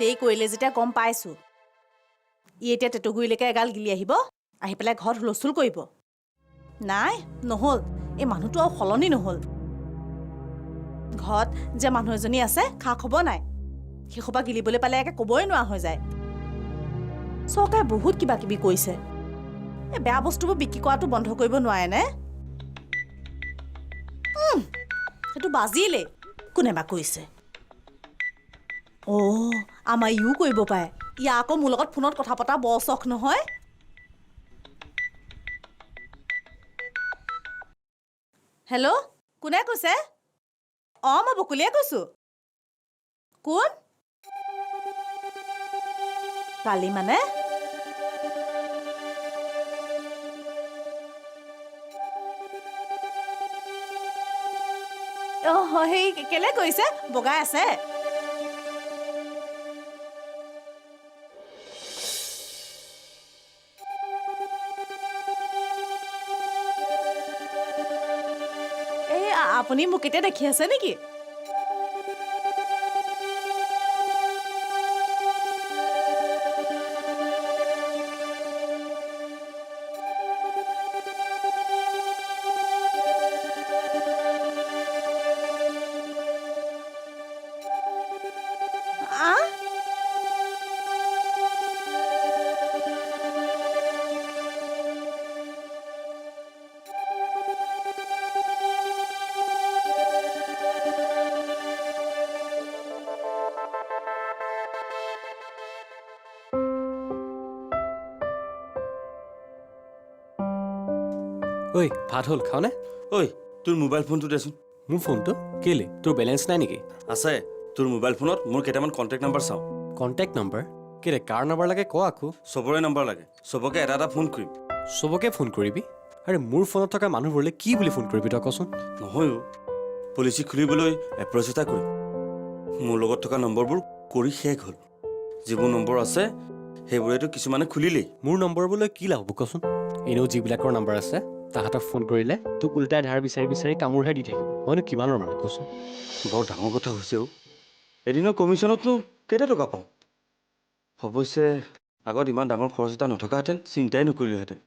দেৰি কৰিলে যেতিয়া গম পাইছোঁ ই এতিয়া টেটুগুৰিলৈকে এগাল গিলি আহিব আহি পেলাই ঘৰত হুলস্থুল কৰিব নাই নহ'ল এই মানুহটো আৰু সলনি নহ'ল ঘৰত যে মানুহ এজনী আছে খা খবৰ নাই সেইসোপা গিলিবলৈ পালে একে ক'বই নোৱাৰা হৈ যায় চৰকাৰে বহুত কিবা কিবি কৰিছে এই বেয়া বস্তুবোৰ বিক্ৰী কৰাটো বন্ধ কৰিব নোৱাৰে নে সেইটো বাজিলেই কোনে বা কৰিছে অ' আমাৰ ইও কৰিব পাৰে ইয়াৰ আকৌ মোৰ লগত ফোনত কথা পতা বৰ চখ নহয় হেল্ল' কোনে কৈছে অঁ মই বকুলীয়ে কৈছোঁ কোন কালি মানে অঁ সেই কেলে কৰিছে বগাই আছে এই আপুনি মোক কেতিয়া দেখি আছে নেকি ঐ ভাত হ'ল খাওঁনে ঐ তোৰ মোবাইল ফোনটো দেচোন মোৰ ফোনটো কেলে তোৰ বেলেঞ্চ নাই নেকি আছে তোৰ মোবাইল ফোনত মোৰ কেইটামান কণ্টেক্ট নাম্বাৰ চাওঁ কণ্টেক্ট নম্বৰ কেলে কাৰ নম্বৰ লাগে ক আকৌ চবৰে নম্বৰ লাগে চবকে এটা এটা ফোন কৰিম চবকে ফোন কৰিবি আৰে মোৰ ফোনত থকা মানুহবোৰলৈ কি বুলি ফোন কৰিবি তই কচোন নহয় পলিচি খুলিবলৈ এপ্ৰ'চ এটা কৰিম মোৰ লগত থকা নম্বৰবোৰ কৰি শেষ হ'ল যিবোৰ নম্বৰ আছে সেইবোৰেতো কিছুমানে খুলিলেই মোৰ নম্বৰবোৰলৈ কি লাভ হ'ব কচোন এনেও যিবিলাকৰ নম্বৰ আছে তাহাঁতক ফোন কৰিলে তোক উল্টাই ধাৰ বিচাৰি বিচাৰি কামোৰহে দি থাকিব মইনো কিমানৰ মানে কচোন বৰ ডাঙৰ কথা হৈছে এদিনৰ কমিশ্যনতনো কেইটা টকা পাওঁ অৱশ্যে আগত ইমান ডাঙৰ খৰচ এটা নথকাহেঁতেন চিন্তাই নকৰিলোহেঁতেন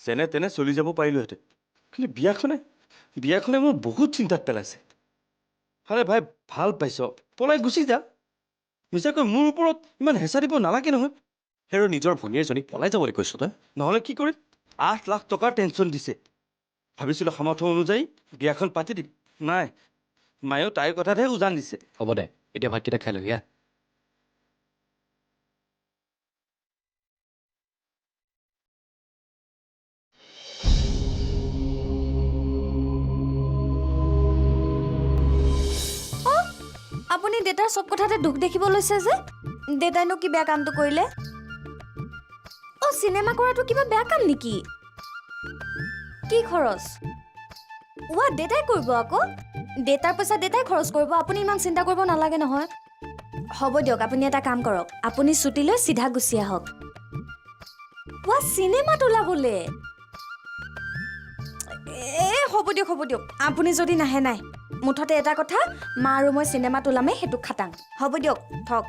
যেনে তেনে চলি যাব পাৰিলোহেঁতেন কিন্তু বিয়াখনে মোৰ বহুত চিন্তাত পেলাইছে আৰে ভাই ভাল পাইছ পলাই গুচি যা মিছাকৈ মোৰ ওপৰত ইমান হেঁচা দিব নালাগে নহয় সেই নিজৰ ভনীয়েৰজনীক পলাই যাবলৈ কৈছ তই নহ'লে কি কৰিম 8 লাখ টকাৰ টেনশ্যন দিছে ভাবিছিলোঁ সামৰ্থ্য অনুযায়ী বিয়াখন পাতি দিম নাই মায়েও তাইৰ কথাতহে উজান দিছে হ'ব দে এতিয়া ভাতকেইটা খাই লহি আপুনি দেউতাৰ চব কথাতে দুখ দেখিব লৈছে যে দেউতাইনো কি বেয়া কামটো কৰিলে অ চিনেমা কৰাটো কিবা বেয়া কাম নেকি কি খৰচ ৱা দেউতাই কৰিব আকৌ দেউতাৰ পইচা দেউতাই খৰচ কৰিব আপুনি ইমান চিন্তা কৰিব নালাগে নহয় হ'ব দিয়ক আপুনি এটা কাম কৰক আপুনি ছুটি লৈ চিধা গুচি আহক ৱা চিনেমাত ওলাবলে হ'ব দিয়ক আপুনি যদি নাহে নাই মুঠতে এটা কথা মা আৰু মই চিনেমাত ওলামে সেইটো খাটাং হ'ব দিয়ক থক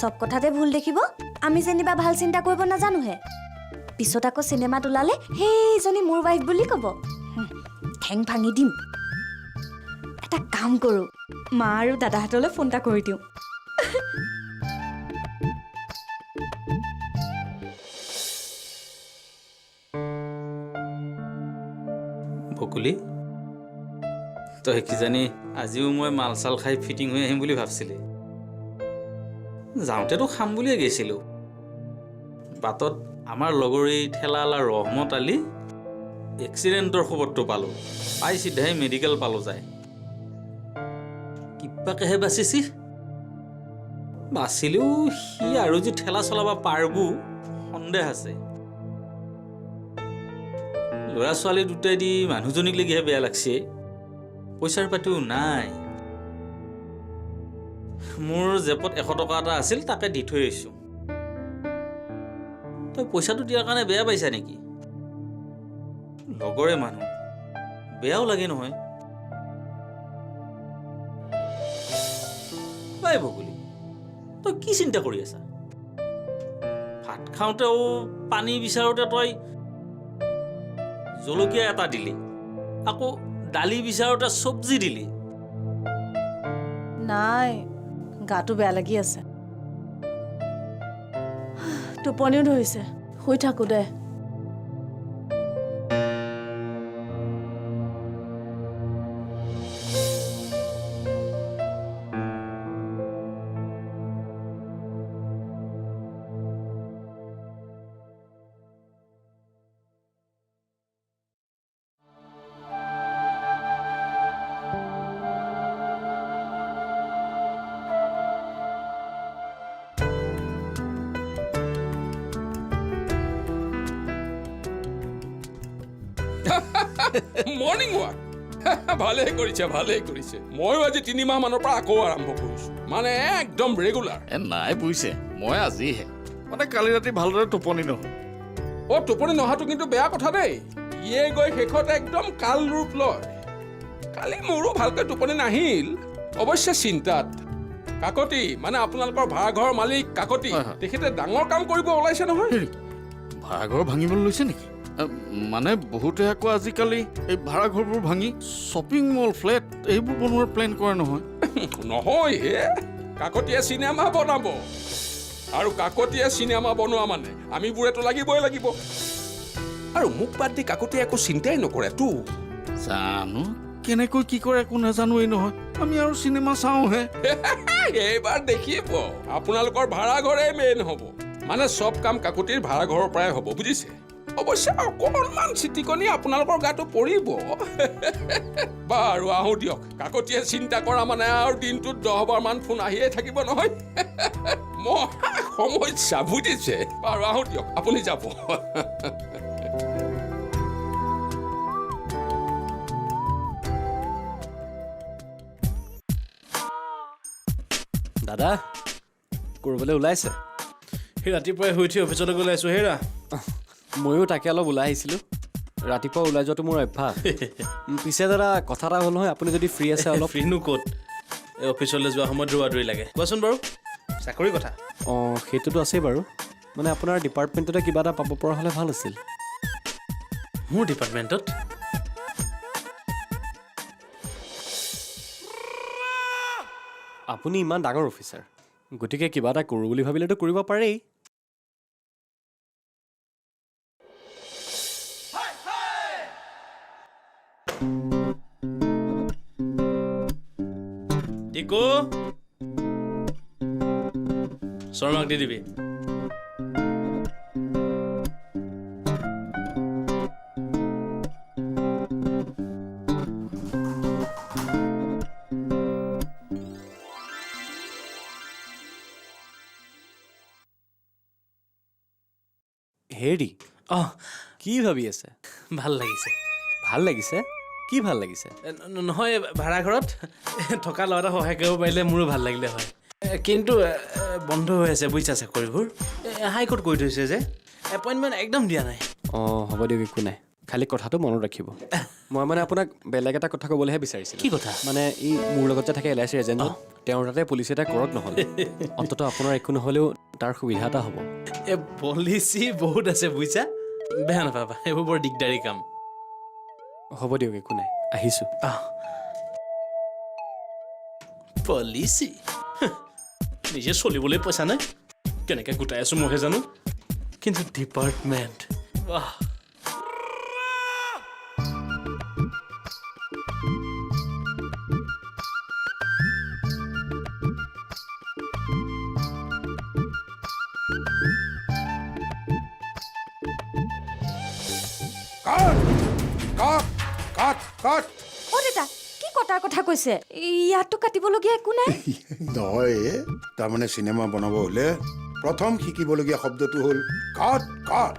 চব কথাতে ভুল দেখিব আমি যেনিবা ভাল চিন্তা কৰিব নাজানোহে পিছত আকৌ চিনেমাত ওলালে সেইজনী মোৰ ৱাইফ বুলি ক'ব ঠেং ভাঙি দিম এটা কাম কৰোঁ মা আৰু দাদাহঁতলৈ ফোন এটা কৰি দিওঁ বকুলি তই কিজানি আজিও মই মাল চাল খাই ফিটিং হৈ আহিম বুলি ভাবছিলি যাওঁতেতো খাম বুলিয়ে গৈছিলোঁ বাটত আমাৰ লগৰী ঠেলাৱালা ৰহমত আলি এক্সিডেণ্টৰ খবৰটো পালোঁ পাই চিধাই মেডিকেল পালোঁ যায় কিবাকেহে বাচিছি বাচিলেও সি আৰু যি ঠেলা চলাব পাৰব সন্দেহ আছে ল'ৰা ছোৱালী দুটাই দি মানুহজনীক লেগিহে বেয়া লাগছে পইচাৰ পাতিও নাই মোৰ জেপত 100 টকা এটা আছিল তাকে দি থৈ আহিছোঁ তই পইচাটো দিয়াৰ কাৰণে বেয়া পাইছা নেকি লগৰে মানুহ বেয়াও লাগে নহয় ওলাই বগলী তই কি চিন্তা কৰি আছা ভাত খাওঁতেও পানী বিচাৰোঁতে তই জলকীয়া এটা দিলি আকৌ দালি বিচাৰোঁতে চব্জি দিলি নাই গাটো বেয়া লাগি আছে টোপনিও ধৰিছে শুই থাকো দে মৰ্ণিং ৱাক ভালেই কৰিছে ময়ো আজি 3 মাহ মানৰ পৰা আকৌ আৰম্ভ কৰিছো মানে একদম ৰেগুলাৰ নাই বুজিছে মই আজিহে মানে কালি ৰাতি ভালদৰে টোপনি নহ'ল টোপনি নহাটো কিন্তু বেয়া কথা দেই ইয়ে গৈ শেষত একদম কাল ৰূপ লয় কালি মোৰো ভালকৈ টোপনি নাহিল অৱশ্যে চিন্তাত কাকতি মানে আপোনালোকৰ ভাড়াঘৰৰ মালিক কাকতি তেখেতে ডাঙৰ কাম কৰিব ওলাইছে নহয় ভাড়াঘৰ ভাঙিবলৈ লৈছে নেকি মানে বহুতে আকৌ আজিকালি এই ভাড়াঘৰবোৰ ভাঙি শ্বপিং মল ফ্লেট এইবোৰ বনোৱাৰ প্লেন কৰে নহয় নহয় হে কাকতিয়ে চিনেমা বনাব আৰু কাকতিয়ে চিনেমা বনোৱা মানে আমিবোৰেতো লাগিবই লাগিব আৰু মোক বাদ দি কাকতিয়ে একো চিন্তাই নকৰে তো জানো কেনেকৈ কি কৰে একো নাজানোৱেই নহয় আমি আৰু চিনেমা চাওঁহে এইবাৰ দেখিব আপোনালোকৰ ভাড়াঘৰে মেইন হ'ব মানে চব কাম কাকতিৰ ভাড়াঘৰৰ পৰাই হ'ব বুজিছে অৱশ্যে অকণমান চিটিকনি আপোনালোকৰ গাটো পৰিব বাৰু আহোঁ দিয়ক কাকতিয়ে চিন্তা কৰা মানে আৰু দিনটোত 10 বাৰমান ফোন আহিয়ে থাকিব নহয় মহা সমস্যা বুজিছে বাৰু আহোঁ দিয়ক আপুনি যাব দাদা ক'ৰবালৈ ওলাইছে সেই ৰাতিপুৱাই শুই উঠি অফিচলৈ গৈ আছোঁ হেৰা ময়ো তাকে অলপ ওলাই আহিছিলোঁ ৰাতিপুৱা ওলাই যোৱাটো মোৰ অভ্যাস পিছে দাদা কথা এটা হ'ল নহয় আপুনি যদি ফ্ৰী আছে অলপ ফ্ৰীনো ক'ত এই অফিচলৈ যোৱা সময়ত দৌৰা দৌৰি লাগে কোৱাচোন বাৰু চাকৰি কথা অঁ সেইটোতো আছেই বাৰু মানে আপোনাৰ ডিপাৰ্টমেণ্টতে কিবা এটা পাব পৰা হ'লে ভাল আছিল মোৰ ডিপাৰ্টমেণ্টত আপুনি ইমান ডাঙৰ অফিচাৰ গতিকে কিবা এটা কৰোঁ বুলি ভাবিলেতো কৰিব পাৰেই ডিকো শৰ্মাক দি দিবি হেৰি অঁ কি ভাবি আছে ভাল লাগিছে ভাল লাগিছে কি ভাল লাগিছে নহয় ভাড়াঘৰত থকা ল'ৰা এটা সহায় কৰিব পাৰিলে মোৰো ভাল লাগিলে হয় কিন্তু বন্ধ হৈ আছে বুজিছা চাকৰিবোৰ হাইকোৰ্ট কৰি থৈছে যে এপইণ্টমেণ্ট একদম দিয়া নাই অঁ হ'ব দিয়ক একো নাই খালি কথাটো মনত ৰাখিব মই মানে আপোনাক বেলেগ এটা কথা ক'বলৈহে বিচাৰিছিলোঁ কি কথা মানে ই মোৰ লগত যে থাকে LIC এজেণ্ট তেওঁৰ তাতে পুলিচ এটা কৰক নহ'লে অন্ততঃ আপোনাৰ একো নহ'লেও তাৰ সুবিধা এটা হ'ব এই পলিচি বহুত আছে বুজিছা বেয়া নাপাবা এইবোৰ বৰ দিগদাৰী কাম হ'ব দিয়ক একো নাই আহিছোঁ পলিচি নিজে চলিবলৈ পইচা নাই কেনেকৈ গোটাই আছোঁ মইহে জানো কিন্তু ডিপাৰ্টমেণ্ট বাহ কাট অ দেতা কি কটাৰ কথা কৈছে ইয়াততো কাটিবলগীয়া একো নাই নহয় তাৰমানে চিনেমা বনাব হ'লে প্ৰথম শিকিবলগীয়া শব্দটো হ'ল কাট কাট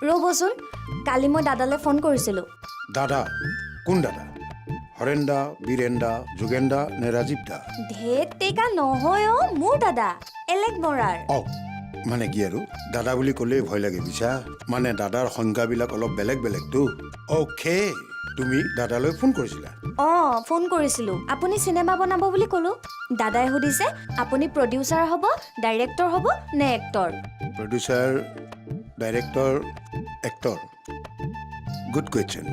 ৰ'বচোন কালি মই দাদালৈ ফোন কৰিছিলোঁ দাদা কোন দাদা হৰেণ দা বীৰেণ দা যোগেন দা নে ৰাজীৱ দা ধেত তেকা নহয় অ মোৰ দাদা এলেক বৰাৰ মানে কি আৰু দাদা বুলি ক'লেই ভয় লাগে বুজিছা মানে দাদাৰ সংজ্ঞাবিলাক অলপ বেলেগ বেলেগতো অ'কে তুমি দাদালৈ ফোন কৰিছিলা অঁ ফোন কৰিছিলোঁ আপুনি চিনেমা বনাব বুলি ক'লোঁ দাদাই সুধিছে আপুনি প্ৰডিউচাৰ হ'ব ডাইৰেক্টৰ হ'ব নে actor producer director actor good question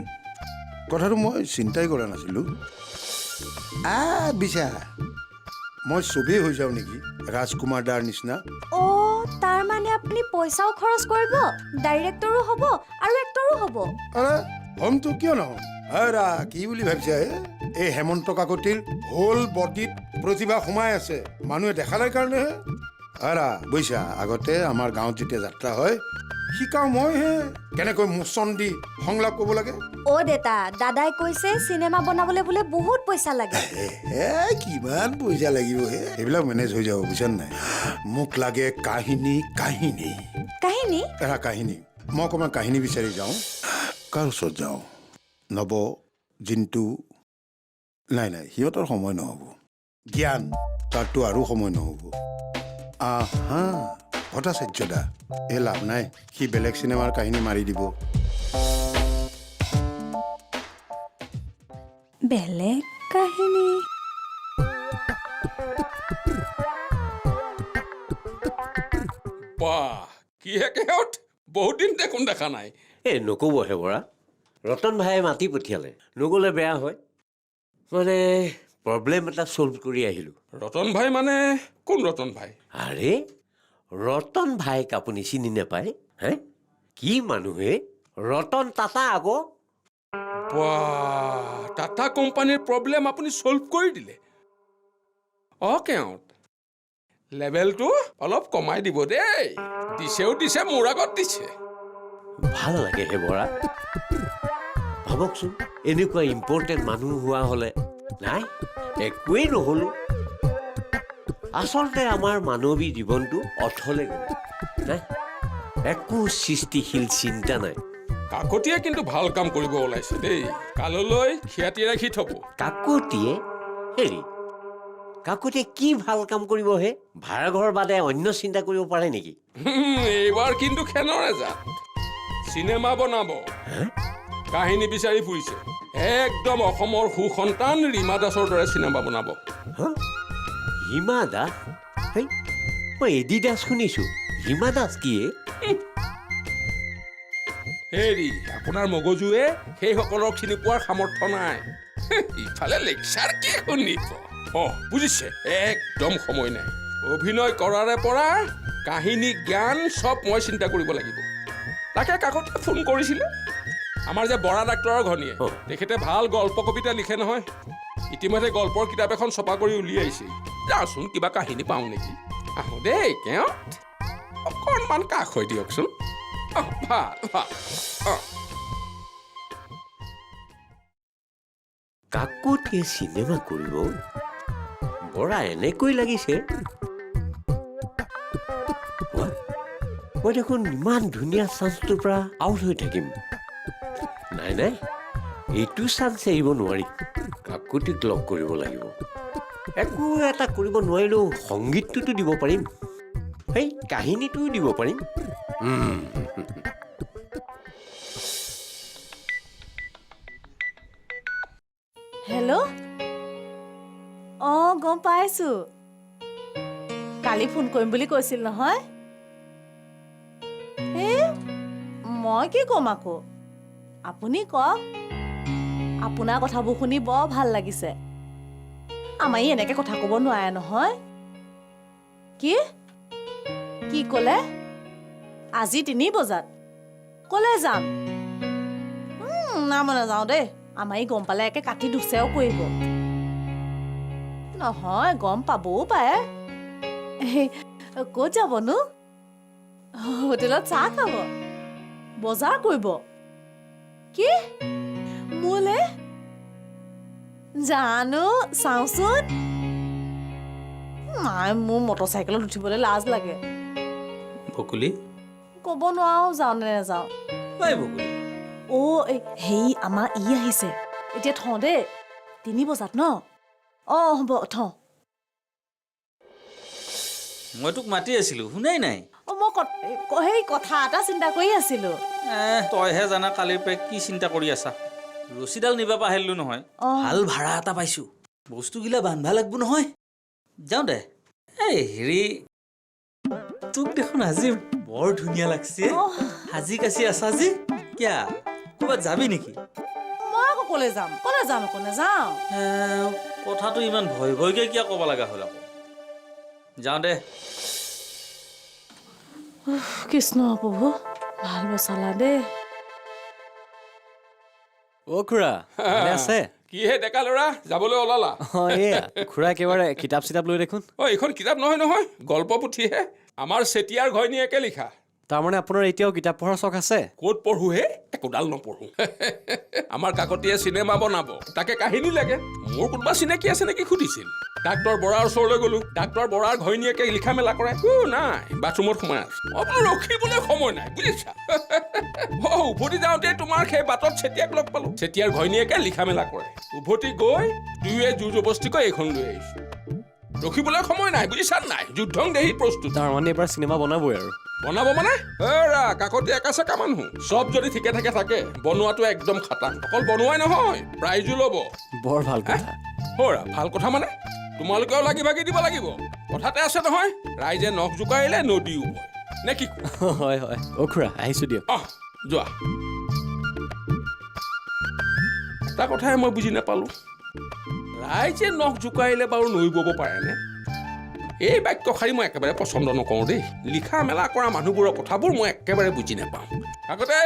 কথাটো মই চিন্তাই কৰা নাছিলোঁ বিশা মই চবেই হৈ যাওঁ নেকি ৰাজকুমাৰ দাৰ নিচিনা অ' তাৰ মানে আপুনি পইচাও খৰচ কৰিব ডাইৰেক্টৰো হ'ব আৰু এক্টৰো হ'ব আৰে হ'মতো কিয় নহ'ম আৰা কি বুলি ভাবিছা এই হেমন্ত কাকতিৰ হোল বডিত প্ৰতিভা সোমাই আছে মানুহে দেখা নাই কাৰণেহে আৰা বুজিছা আগতে আমাৰ গাঁৱত যেতিয়া যাত্ৰা হয় শিকাওঁ মইহে কেনেকৈ মোচন দি সংলাপ ক'ব লাগে অ' দেতা দাদাই কৈছে চিনেমা বনাবলৈ বোলে বহুত পইচা লাগে কিমান পইচা লাগিব হে এইবিলাক মেনেজ হৈ যাব বুজিছা নাই মোক লাগে কাহিনী কাহিনী কাহিনী এৰা কাহিনী মই অকণমান কাহিনী বিচাৰি যাওঁ কাৰ ওচৰত যাওঁ নৱ জিন্তু নাই সিহঁতৰ সময় নহ'ব জ্ঞান তাৰতো আৰু সময় নহ'ব আহা ভট্টাচাৰ্য দা এই লাভ নাই সি বেলেগ চিনেমাৰ কাহিনী মাৰি দিব বেলেগ কাহিনী বাহ কিহে কেহত বহুত দিন দেখোন দেখা নাই নক'বহে বৰা ৰতন ভাইয়ে মাতি পঠিয়ালে নগ'লে বেয়া হয় মানে প্ৰব্লেম এটা ছল্ভ কৰি আহিলোঁ ৰতন ভাই মানে কোন ৰতন ভাই আৰে ৰতন ভাইক আপুনি চিনি নাপায় হে কি মানুহে ৰতন টাটা আকৌ বাহ টাটা কোম্পানীৰ প্ৰব্লেম আপুনি ছল্ভ কৰি দিলে কেওঁত লেভেলটো অলপ কমাই দিব দেই দিছে মোৰ আগত দিছে ভাল লাগে হে বৰা ভাবকচোন এনেকুৱা ইম্পৰ্টেণ্ট মানুহ হোৱা হ'লে নাই একোৱেই নহ'লো আচলতে আমাৰ মানৱী জীৱনটো অথলে গ'ল নাই একো সৃষ্টিশীল চিন্তা নাই কাকতিয়ে কিন্তু ভাল কাম কৰিব ওলাইছে দেই কাললৈ খ্যাতি ৰাখি থব কাকতিয়ে হেৰি কাকতিয়ে কি ভাল কাম কৰিব হে ভাড়াঘৰ বাদে অন্য চিন্তা কৰিব পাৰে নেকি এইবাৰ কিন্তু খেনৰে যা চিনেমা বনাব কাহিনী বিচাৰি ফুৰিছে একদম অসমৰ সুসন্তান ৰীমা দাসৰ দৰে চিনেমা বনাব হিমা দাস হেই মই এডি দাস শুনিছোঁ হিমা দাস কিয়ে হেৰি আপোনাৰ মগজুৱে সেইসকলক চিনি পোৱাৰ সামৰ্থ্য নাই ইফালে লেকচাৰ কি শুনিব বুজিছে একদম সময় নাই অভিনয় কৰাৰে পৰা কাহিনী জ্ঞান চব মই চিন্তা কৰিব লাগিব তাকে কাকতে ফোন কৰিছিলে আমাৰ যে বৰা ডাক্তৰৰ ঘনীয়ে তেখেতে ভাল গল্প কবিতা লিখে নহয় ইতিমধ্যে গল্পৰ কিতাপ এখন ছপা কৰি উলিয়াইছে যাওঁচোন কিবা কাহিনী পাওঁ নেকি আহো দেই কেওঁত অকণমান কাষ হৈ দিয়কচোন ভাল কাকতিয়ে চিনেমা কৰিব বৰা এনেকৈ লাগিছে মই দেখোন ইমান ধুনীয়া চান্সটোৰ পৰা আউট হৈ থাকিম নাই এইটো চান্স এৰিব নোৱাৰি কাকতিক লগ কৰিব লাগিব একো এটা কৰিব নোৱাৰিলেও সংগীতটোতো দিব পাৰিম সেই কাহিনীটোও দিব পাৰিম হেল্ল' গম পাইছোঁ কালি ফোন কৰিম বুলি কৈছিল নহয় মই কি ক'ম আকৌ আপুনি কওক আপোনাৰ কথাবোৰ শুনি বৰ ভাল লাগিছে আমাৰ এনেকে কথা ক'ব নোৱাৰে নহয় কি ক'লে আজি 3 বজাত ক'লে যাম মই নাযাওঁ দেই আমাৰ গম পালে একে কাটি দুচেও কৰিব নহয় গম পাবও পাৰে ক'ত যাবনো হোটেলত চাহ খাব বজাৰ কৰিব কি মোলে জানো চাওঁচোন নাই মোৰ মটৰচাইকেলত উঠিবলৈ লাজ লাগে বকুলি ক'ব নোৱাৰো যাওঁ নে নাযাওঁ বকুলি হেৰি আমাৰ আহিছে এতিয়া থওঁ দেই 3 বজাত ন হ'ব থওঁ মই তোক মাতি আছিলো শুনাই নাই মই সেই কথা এটা চিন্তা কৰি আছিলো তইহে জানা কালিৰ পৰা কি চিন্তা কৰি আছা ৰছীডাল নিবা পাহৰিলোঁ নহয় অঁ। ভাল ভাড়া এটা পাইছোঁ বস্তুগিলা বান্ধবা লাগব নহয় যাওঁ দে এই হেৰি তোক দেখোন আজি বৰ ধুনীয়া লাগছে সাজি কাচি আছা আজি কিয়া ক'ৰবাত যাবি নেকি মই আকৌ ক'লে যাম আকৌ নাযাওঁ কথাটো ইমান ভয় ভয়কৈ কিয় ক'ব লগা হ'ল আকৌ যাওঁ দে কৃষ্ণ প্ৰভু ভাল বচালা দেই অ' খুৰা ভালে আছে কিহে ডেকা ল'ৰা যাবলৈ ওলালা অঁ এয়া খুৰা একেবাৰে কিতাপ চিতাপ লৈ দেখোন অ এইখন কিতাপ নহয় গল্প পুথিহে আমাৰ চেতিয়াৰ ঘৈণীয়েকে লিখা তাৰমানে আপোনাৰ এতিয়াও কিতাপ পঢ়াৰ চখ আছে ক'ত পঢ়োহে একোডাল নপঢ়ো আমাৰ কাকতিয়ে চিনেমা বনাব তাকে কাহিনী লাগে মোৰ কোনোবা চিনাকি আছে নেকি সুধিছিল ডাক্তৰ বৰাৰ ওচৰলৈ গ'লো ডাক্তৰ বৰাৰ ঘৈণীয়েকে লিখা মেলা কৰে নাই বাথৰুমত সোমাই আছে বোলো ৰখিবলৈ সময় নাই বুজিছা উভতি যাওঁতে তোমাৰ সেই বাটত চেতিয়াক লগ পালো চেতিয়াৰ ঘৈণীয়েকে লিখা মেলা কৰে উভতি গৈ দুয়ে জোৰ জবস্তিকৈ এইখন লৈ আহিছো ৰখিবলৈ সময় নাই বুজিছা নাই যুদ্ধং দেহি প্ৰস্তুত তাৰমানে এইবাৰ চিনেমা বনাবই আৰু বনাব মানে কাকতি একাচেকা মানুহ চব যদি ঠিকে থাকে বনোৱাটো একদম খাটাং অকল বনোৱাই নহয় প্ৰাইজো ল'ব বৰ ভাল কথা ভাল কথা মানে তোমালোকেও লাগি ভাগি দিব লাগিব কথাতে আছে নহয় ৰাইজে নখ জোকাৰিলে নদীও বয় নে কি হয় অ' খুৰা আহিছোঁ দিয়ক যোৱা এটা কথাই মই বুজি নাপালো ৰাইজে নখ জোকাৰিলে বাৰু নৈ বব পাৰেনে এই বাক্যশাৰী মই একেবাৰে পচন্দ নকৰোঁ দেই লিখা মেলা কৰা মানুহবোৰৰ কথাবোৰ মই একেবাৰে বুজি নাপাওঁ কাকতে